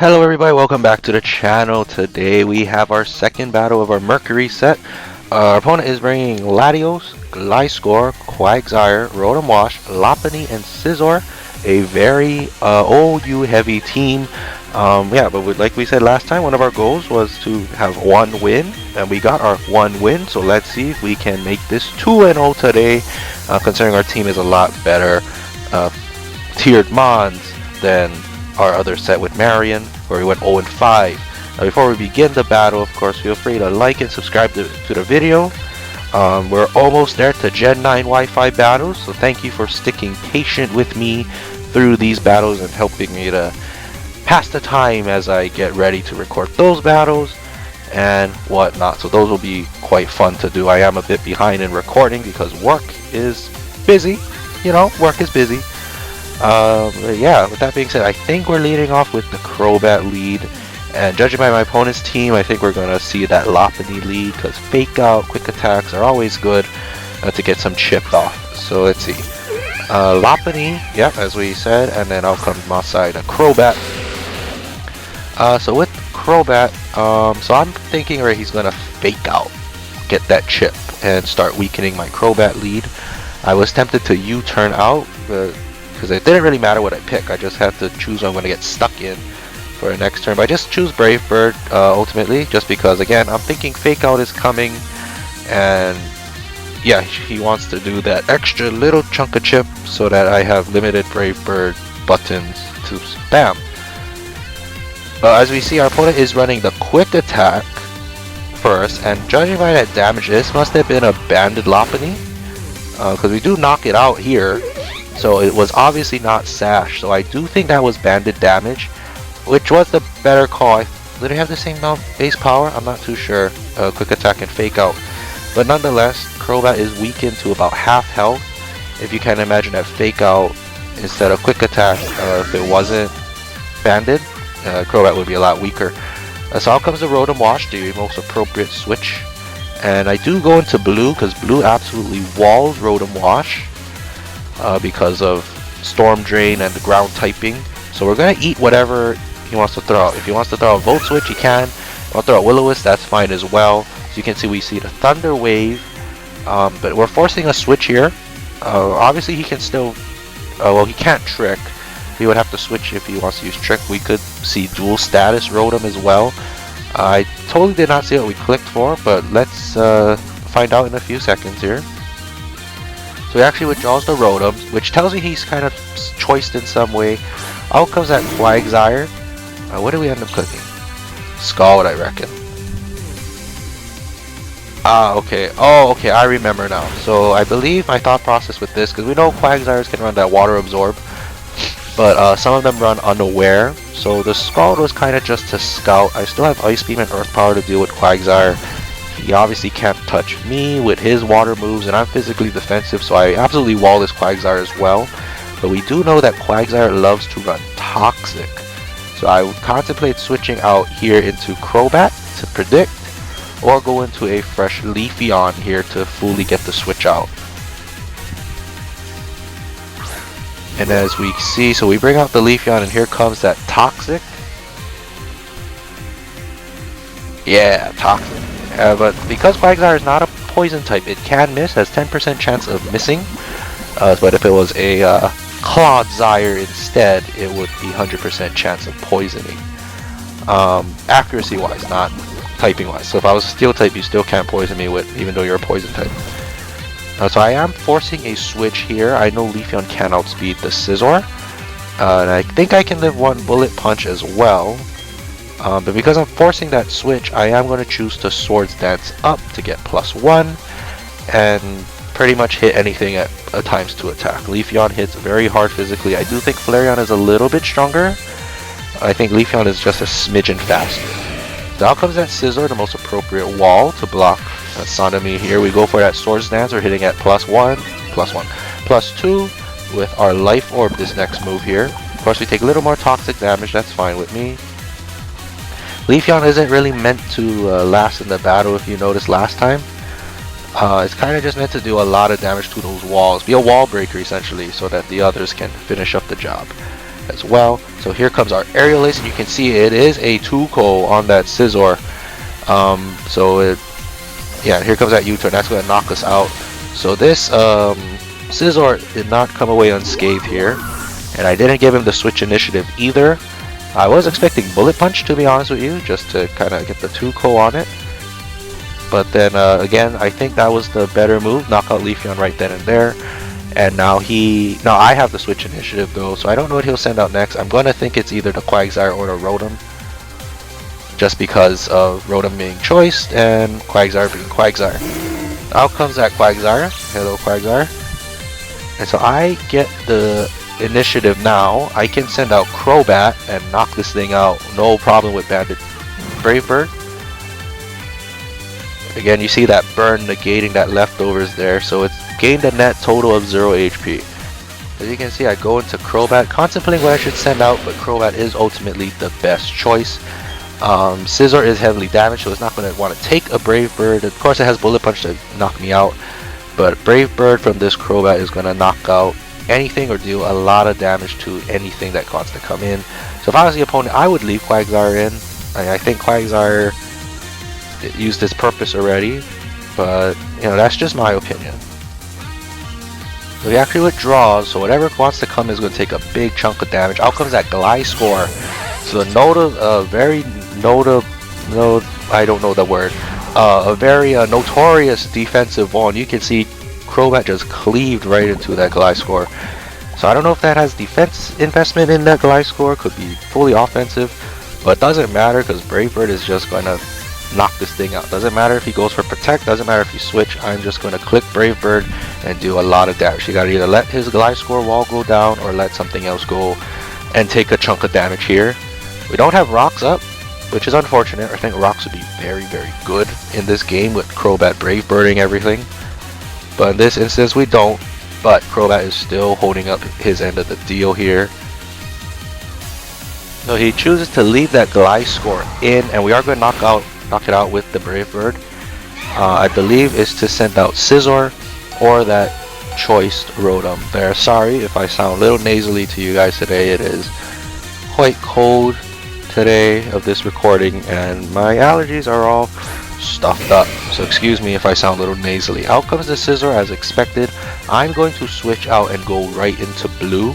Hello everybody, welcome back to the channel. Today we have our second battle of our Mercury set. Our opponent is bringing Latios, Gliscor, Quagsire, Rotom Wash, Lopunny, and Scizor. A very OU heavy team. But like we said last time, one of our goals was to have one win, and we got our one win. So let's see if we can make this 2-0 today, considering our team is a lot better tiered Mons than our other set with Marion, where we went 0-5. Now before we begin the battle, of course, feel free to like and subscribe to the video. We're almost there to Gen 9 Wi-Fi battles, so thank you for sticking patient with me through these battles and helping me to pass the time as I get ready to record those battles and whatnot. So those will be quite fun to do. I am a bit behind in recording because work is busy. Work is busy. With that being said, I think we're leading off with the Crobat lead, and judging by my opponent's team, I think we're gonna see that Lopunny lead, because fake out, quick attacks are always good to get some chipped off. So let's see. Lopunny, yep, as we said, and then I'll come to my side, a Crobat. So with Crobat, so I'm thinking he's gonna fake out, get that chip, and start weakening my Crobat lead. I was tempted to U-turn out, because it didn't really matter what I pick. I just had to choose what I'm going to get stuck in for the next turn. But I just choose Brave Bird ultimately, just because, again, I'm thinking Fake Out is coming, and yeah, he wants to do that extra little chunk of chip so that I have limited Brave Bird buttons to spam. As we see, our opponent is running the Quick Attack first, and judging by that damage, this must have been a Banded Lopunny, because we do knock it out here. So it was obviously not Sash, so I do think that was banded damage, which was the better call. Did it have the same amount of base power? I'm not too sure. Quick attack and fake out. But nonetheless, Crobat is weakened to about half health. If you can imagine that fake out instead of quick attack, if it wasn't banded, Crobat would be a lot weaker. So out comes the Rotom Wash, the most appropriate switch. And I do go into blue, because blue absolutely walls Rotom Wash. Because of Storm Drain and the ground typing. So we're going to eat whatever he wants to throw out. If he wants to throw a Volt Switch, he can. If he wants to throw a Will-O-Wisp, that's fine as well. So you can see we see the Thunder Wave. But we're forcing a switch here. Obviously he can still... he can't Trick. He would have to switch if he wants to use Trick. We could see Dual Status Rotom as well. I totally did not see what we clicked for, but let's find out in a few seconds here. So he actually withdraws the Rotom, which tells me he's kind of choiced in some way. Out comes that Quagsire. What do we end up clicking? Scald, I reckon. Okay. Oh, okay, I remember now. So I believe my thought process with this, because we know Quagsires can run that Water Absorb, but some of them run unaware. So the Scald was kind of just to scout. I still have Ice Beam and Earth Power to deal with Quagsire. He obviously can't touch me with his water moves, and I'm physically defensive, so I absolutely wall this Quagsire as well. But we do know that Quagsire loves to run Toxic. So I would contemplate switching out here into Crobat to predict, or go into a fresh Leafeon here to fully get the switch out. And as we see, so we bring out the Leafeon, and here comes that Toxic. Yeah, Toxic. But because Quagsire is not a poison type, it can miss, has 10% chance of missing. But if it was a Clodsire instead, it would be 100% chance of poisoning. Accuracy wise, not typing wise. So if I was a steel type, you still can't poison me with, even though you're a poison type. So I am forcing a switch here. I know Leafeon can outspeed the Scizor. And I think I can live one Bullet Punch as well. But because I'm forcing that switch, I am going to choose to Swords Dance up to get +1 and pretty much hit anything at a ×2 attack. Leafeon hits very hard physically. I do think Flareon is a little bit stronger. I think Leafeon is just a smidgen faster. So out comes that Scizor, the most appropriate wall to block Sonomy here. We go for that Swords Dance. We're hitting at +1, +1, +2 with our Life Orb this next move here. Of course, we take a little more toxic damage. That's fine with me. Leafeon isn't really meant to last in the battle, if you noticed last time. It's kind of just meant to do a lot of damage to those walls. Be a wall breaker, essentially, so that the others can finish up the job. as well. So here comes our aerial ace, and you can see it is a 2-ko on that scissor. Yeah, here comes that U-turn. That's going to knock us out. So this scissor did not come away unscathed here, and I didn't give him the switch initiative either. I was expecting bullet punch, to be honest with you, just to kind of get the 2-ko on it. But then again, I think that was the better move. Knock out Leafeon right then and there. And now I have the switch initiative though, so I don't know what he'll send out next. I'm going to think it's either the Quagsire or the Rotom, just because of Rotom being choiced and Quagsire being Quagsire. Out comes that Quagsire. Hello, Quagsire. And so I get the initiative now. I can send out Crobat and knock this thing out. No problem with Bandit Brave Bird. Again, you see that burn negating that leftovers there, so it's gained a net total of 0 HP. As you can see, I go into Crobat, contemplating what I should send out, but Crobat is ultimately the best choice. Scizor is heavily damaged, so it's not going to want to take a Brave Bird. Of course, it has Bullet Punch to knock me out, but Brave Bird from this Crobat is going to knock out anything or deal a lot of damage to anything that wants to come in. So if I was the opponent, I would leave Quagsire in. I think Quagsire used its purpose already, but you know, that's just my opinion. So he actually withdraws, so whatever wants to come is going to take a big chunk of damage. Out comes that Gliscor. So the I don't know the word. A very notorious defensive wall, and you can see Crobat just cleaved right into that Gliscor. So I don't know if that has defense investment in that Gliscor, could be fully offensive, but it doesn't matter because Brave Bird is just going to knock this thing out. Doesn't matter if he goes for Protect, doesn't matter if he switch, I'm just going to click Brave Bird and do a lot of damage. You got to either let his Gliscor wall go down or let something else go and take a chunk of damage here. We don't have rocks up, which is unfortunate. I think rocks would be very, very good in this game with Crobat Brave Birding everything. But in this instance we don't, but Crobat is still holding up his end of the deal here. So he chooses to leave that Gliscor in, and we are going to knock it out with the Brave Bird. I believe is to send out Scizor or that choiced Rotom there. Sorry if I sound a little nasally to you guys today. It is quite cold today of this recording, and my allergies are all stuffed up, so excuse me if I sound a little nasally. Out comes the Scizor as expected. I'm going to switch out and go right into blue,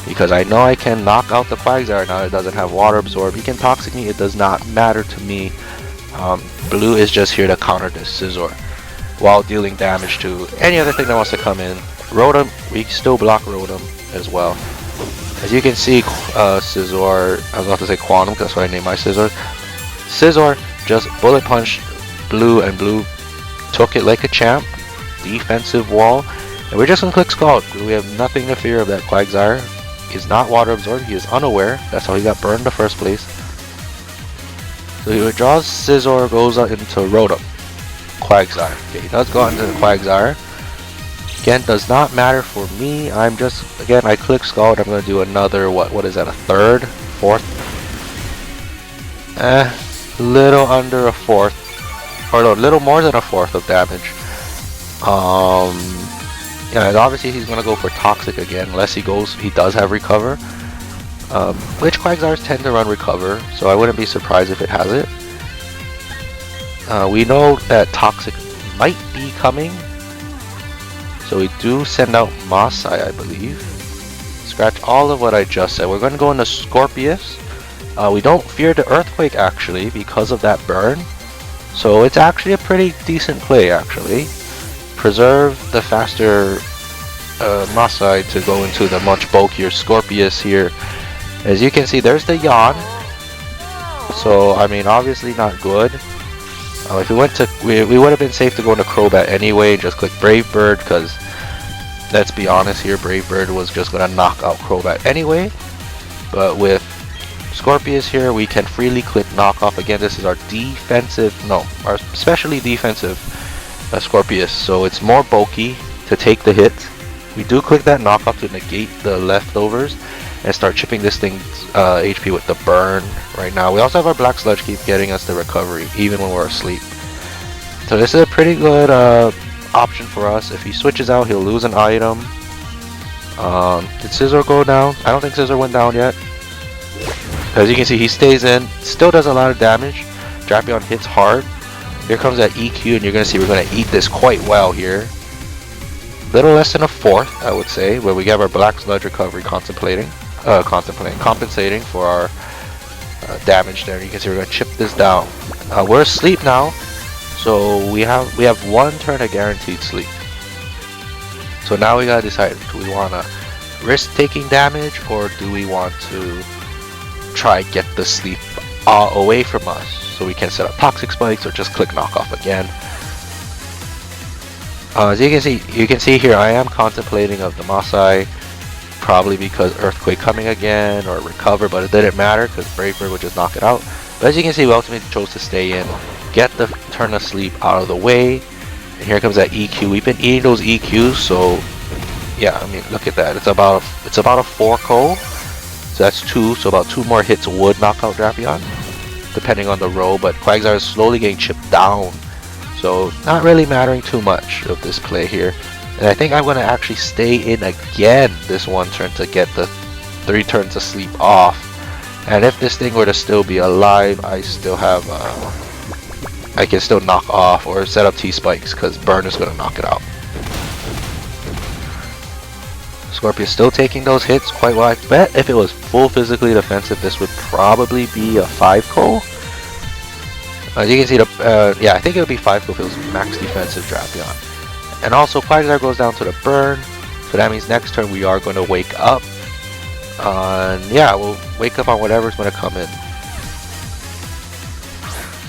because I know I can knock out the Quagsire now. It doesn't have Water Absorb. He can Toxic me. It does not matter to me. Blue is just here to counter this Scizor while dealing damage to any other thing that wants to come in. Rotom, we still block Rotom as well. As you can see, Scizor, I was about to say Quantum, because that's what I named my Scizor. Scizor just Bullet Punched Blue, and Blue took it like a champ. Defensive wall. And we're just going to click Scald. We have nothing to fear of that Quagsire. He's not Water Absorbed. He is unaware. That's how he got burned in the first place. So he withdraws Scizor, goes out into Rotom. Quagsire. Okay, he does go into the Quagsire. Again, does not matter for me. I'm just, again, I click Scald. I'm going to do another, what is that, a third? Fourth? Little under a fourth. Or no, little more than a fourth of damage. Yeah, and obviously he's going to go for Toxic again, unless he does have Recover. Which Quagsires tend to run Recover, so I wouldn't be surprised if it has it. We know that Toxic might be coming, so we do send out Maasai, I believe. Scratch all of what I just said. We're going to go into Scorpius. We don't fear the Earthquake actually because of that burn, so it's actually a pretty decent play actually. Preserve the faster Maasai to go into the much bulkier Scorpius here. As you can see, there's the Yawn. So I mean, obviously not good. If we went to, we would have been safe to go into Crobat anyway. Just click Brave Bird, because let's be honest here, Brave Bird was just gonna knock out Crobat anyway. But with Scorpius here, we can freely click Knockoff. Again, this is our our specially defensive Scorpius, so it's more bulky to take the hit. We do click that Knockoff to negate the leftovers and start chipping this thing's HP with the burn right now. We also have our Black Sludge keep getting us the recovery even when we're asleep. So this is a pretty good option for us. If he switches out, he'll lose an item. Did Scissor go down? I don't think Scissor went down yet. As you can see, he stays in, still does a lot of damage. Drapion hits hard. Here comes that EQ, and you're going to see we're going to eat this quite well here. Little less than a fourth, I would say, where we have our Black Sludge recovery compensating for our damage there. You can see we're going to chip this down. We're asleep now, so we have 1 turn of guaranteed sleep. So now we gotta decide, do we want to risk taking damage, or do we want to try get the sleep away from us so we can set up toxic spikes or just click knockoff again. As you can see here, I am contemplating of the Masai, probably because Earthquake coming again or recover, but it didn't matter because Brave Bird would just knock it out. But as you can see, we ultimately chose to stay in, get the turn of sleep out of the way. And here comes that EQ. We've been eating those EQs, so yeah, I mean, look at that. It's about a 4-co, so that's 2. So about 2 more hits would knock out Drapion, depending on the row. But Quagsire is slowly getting chipped down, so not really mattering too much of this play here. And I think I'm gonna actually stay in again this 1 turn to get the 3 turns of sleep off. And if this thing were to still be alive, I still have I can still knock off or set up T-spikes because Burn is going to knock it out. Scorpius still taking those hits quite well. I bet if it was full physically defensive, this would probably be a 5-co. As you can see, yeah, I think it would be 5-co if it was max defensive Drapion. And also, Quagsire goes down to the Burn, so that means next turn we are going to wake up. And yeah, we'll wake up on whatever's going to come in.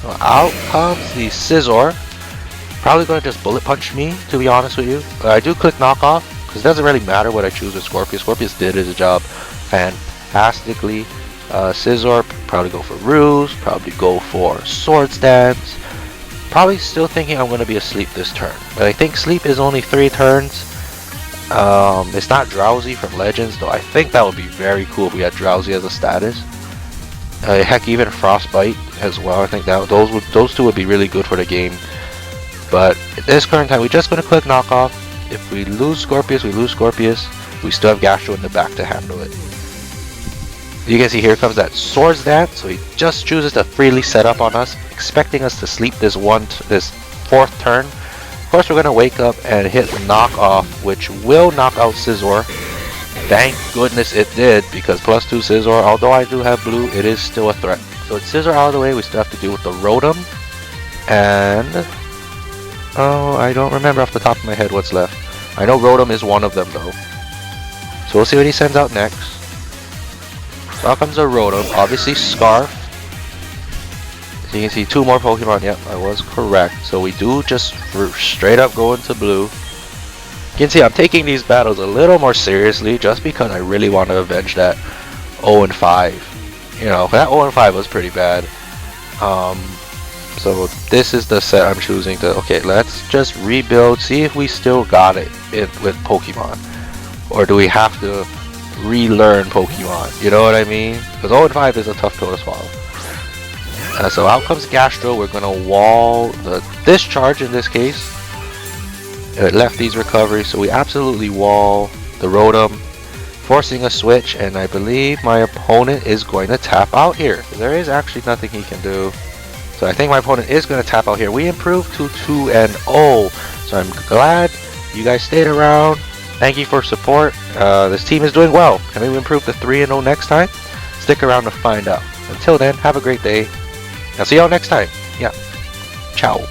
So out comes the Scizor. Probably going to just bullet punch me, to be honest with you. I do click knockoff, because it doesn't really matter what I choose with Scorpius. Scorpius did his job fantastically. Scizor, probably go for Ruse, probably go for Swords Dance. Probably still thinking I'm going to be asleep this turn. But I think sleep is only 3 turns. It's not Drowsy from Legends, though I think that would be very cool if we had Drowsy as a status. Heck, even Frostbite as well. I think that those 2 would be really good for the game. But at this current time, we're just going to click knockoff. If we lose Scorpius, we lose Scorpius. We still have Gastro in the back to handle it. You can see here comes that Swords Dance, so he just chooses to freely set up on us, expecting us to sleep this 4th turn. Of course, we're going to wake up and hit knockoff, which will knock out Scizor. Thank goodness it did, because +2 Scizor, although I do have blue, it is still a threat. So it's Scizor out of the way, we still have to deal with the Rotom. And oh, I don't remember off the top of my head what's left. I know Rotom is one of them though. So we'll see what he sends out next. So out comes a Rotom, obviously Scarf. So you can see 2 more Pokemon. Yep, I was correct. So we do just straight up go into blue. You can see I'm taking these battles a little more seriously just because I really want to avenge that 0-5. You know, that 0-5 was pretty bad. So this is the set I'm choosing to, okay, let's just rebuild, see if we still got it with Pokemon. Or do we have to relearn Pokemon? You know what I mean? Because 0-5 is a tough pill to swallow. So out comes Gastro. We're going to wall the Discharge in this case. Lefty's recovery, so we absolutely wall the Rotom, forcing a switch, and I believe my opponent is going to tap out here. There is actually nothing he can do. So I think my opponent is going to tap out here. We improved to 2-0. So I'm glad you guys stayed around. Thank you for support. This team is doing well. Can we improve to 3-0 next time? Stick around to find out. Until then, have a great day. I'll see y'all next time. Yeah. Ciao.